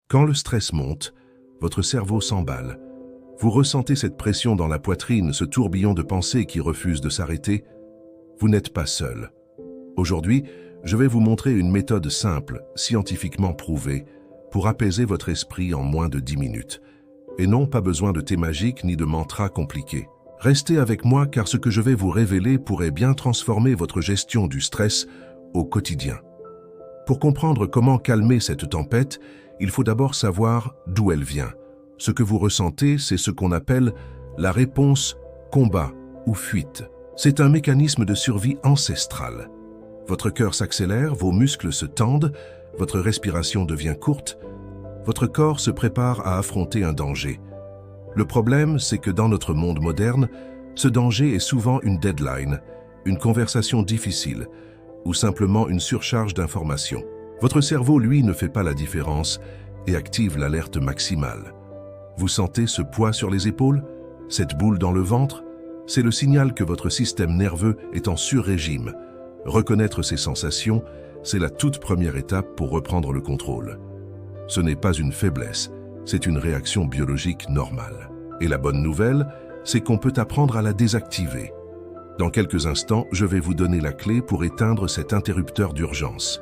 Quand le stress monte, votre cerveau s'emballe. Vous ressentez cette pression dans la poitrine, ce tourbillon de pensées qui refuse de s'arrêter. Vous n'êtes pas seul. Aujourd'hui, je vais vous montrer une méthode simple, scientifiquement prouvée, pour apaiser votre esprit en moins de 10 minutes. Et non, pas besoin de thé magique ni de mantra compliqués. Restez avec moi car ce que je vais vous révéler pourrait bien transformer votre gestion du stress au quotidien. Pour comprendre comment calmer cette tempête, il faut d'abord savoir d'où elle vient. Ce que vous ressentez, c'est ce qu'on appelle la réponse combat ou fuite. C'est un mécanisme de survie ancestral. Votre cœur s'accélère, vos muscles se tendent, votre respiration devient courte, votre corps se prépare à affronter un danger. Le problème, c'est que dans notre monde moderne, ce danger est souvent une deadline, une conversation difficile ou simplement une surcharge d'informations. Votre cerveau, lui, ne fait pas la différence et active l'alerte maximale. Vous sentez ce poids sur les épaules, cette boule dans le ventre? C'est le signal que votre système nerveux est en sur-régime. Reconnaître ces sensations, c'est la toute première étape pour reprendre le contrôle. Ce n'est pas une faiblesse, c'est une réaction biologique normale. Et la bonne nouvelle, c'est qu'on peut apprendre à la désactiver. Dans quelques instants, je vais vous donner la clé pour éteindre cet interrupteur d'urgence.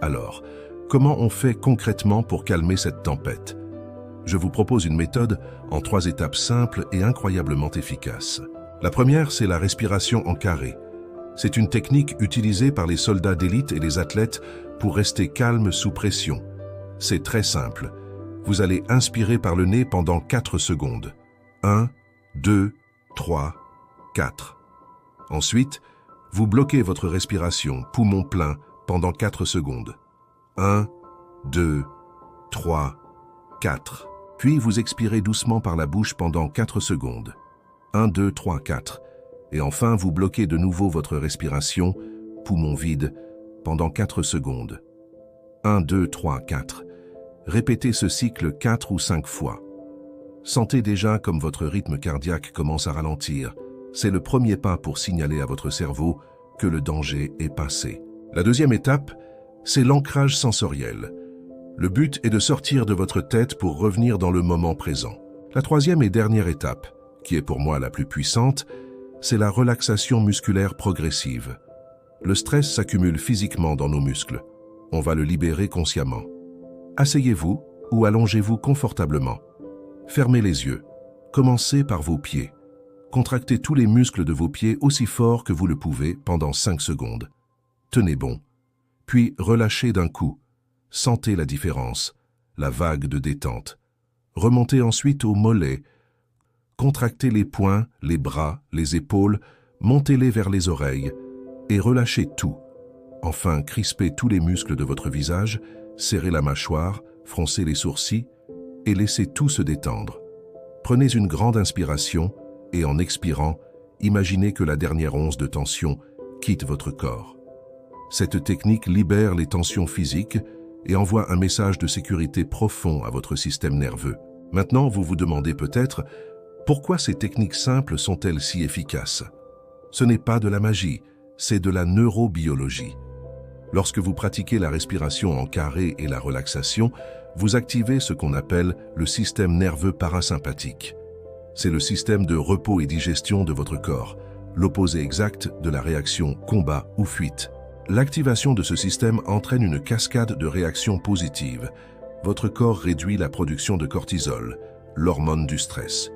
Alors, comment on fait concrètement pour calmer cette tempête? Je vous propose une méthode en 3 étapes simples et incroyablement efficaces. La première, c'est la respiration en carré. C'est une technique utilisée par les soldats d'élite et les athlètes pour rester calme sous pression. C'est très simple. Vous allez inspirer par le nez pendant 4 secondes. 1, 2, 3, 4. Ensuite, vous bloquez votre respiration, poumon plein, pendant 4 secondes. 1, 2, 3, 4. Puis vous expirez doucement par la bouche pendant 4 secondes. 1, 2, 3, 4. Et enfin, vous bloquez de nouveau votre respiration, poumon vide, pendant 4 secondes. 1, 2, 3, 4. Répétez ce cycle 4 ou 5 fois. Sentez déjà comme votre rythme cardiaque commence à ralentir. C'est le premier pas pour signaler à votre cerveau que le danger est passé. La deuxième étape, c'est l'ancrage sensoriel. Le but est de sortir de votre tête pour revenir dans le moment présent. La troisième et dernière étape, qui est pour moi la plus puissante, c'est la relaxation musculaire progressive. Le stress s'accumule physiquement dans nos muscles. On va le libérer consciemment. Asseyez-vous ou allongez-vous confortablement. Fermez les yeux. Commencez par vos pieds. Contractez tous les muscles de vos pieds aussi fort que vous le pouvez pendant 5 secondes. Tenez bon. Puis relâchez d'un coup. Sentez la différence, la vague de détente. Remontez ensuite aux mollets. Contractez les poings, les bras, les épaules, montez-les vers les oreilles et relâchez tout. Enfin, crispez tous les muscles de votre visage, serrez la mâchoire, froncez les sourcils et laissez tout se détendre. Prenez une grande inspiration et en expirant, imaginez que la dernière once de tension quitte votre corps. Cette technique libère les tensions physiques et envoie un message de sécurité profond à votre système nerveux. Maintenant, vous vous demandez peut-être pourquoi ces techniques simples sont-elles si efficaces? Ce n'est pas de la magie, c'est de la neurobiologie. Lorsque vous pratiquez la respiration en carré et la relaxation, vous activez ce qu'on appelle le système nerveux parasympathique. C'est le système de repos et digestion de votre corps, l'opposé exact de la réaction combat ou fuite. L'activation de ce système entraîne une cascade de réactions positives. Votre corps réduit la production de cortisol, l'hormone du stress.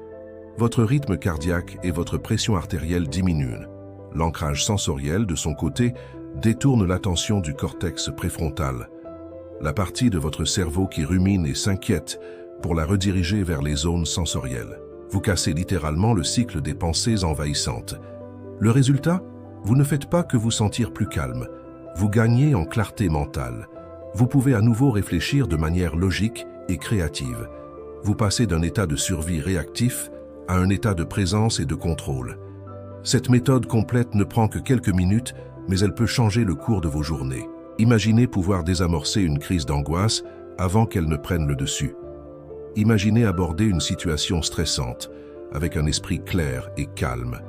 Votre rythme cardiaque et votre pression artérielle diminuent. L'ancrage sensoriel, de son côté, détourne l'attention du cortex préfrontal, la partie de votre cerveau qui rumine et s'inquiète, pour la rediriger vers les zones sensorielles. Vous cassez littéralement le cycle des pensées envahissantes. Le résultat? Vous ne faites pas que vous sentir plus calme. Vous gagnez en clarté mentale. Vous pouvez à nouveau réfléchir de manière logique et créative. Vous passez d'un état de survie réactif à un état de présence et de contrôle. Cette méthode complète ne prend que quelques minutes, mais elle peut changer le cours de vos journées. Imaginez pouvoir désamorcer une crise d'angoisse avant qu'elle ne prenne le dessus. Imaginez aborder une situation stressante avec un esprit clair et calme.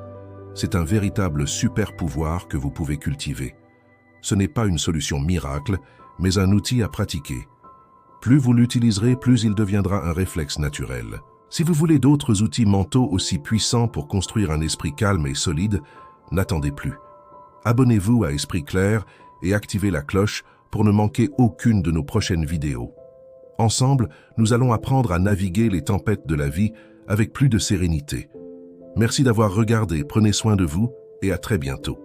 C'est un véritable super pouvoir que vous pouvez cultiver. Ce n'est pas une solution miracle, mais un outil à pratiquer. Plus vous l'utiliserez, plus il deviendra un réflexe naturel. Si vous voulez d'autres outils mentaux aussi puissants pour construire un esprit calme et solide, n'attendez plus. Abonnez-vous à Esprit Clair et activez la cloche pour ne manquer aucune de nos prochaines vidéos. Ensemble, nous allons apprendre à naviguer les tempêtes de la vie avec plus de sérénité. Merci d'avoir regardé, prenez soin de vous et à très bientôt.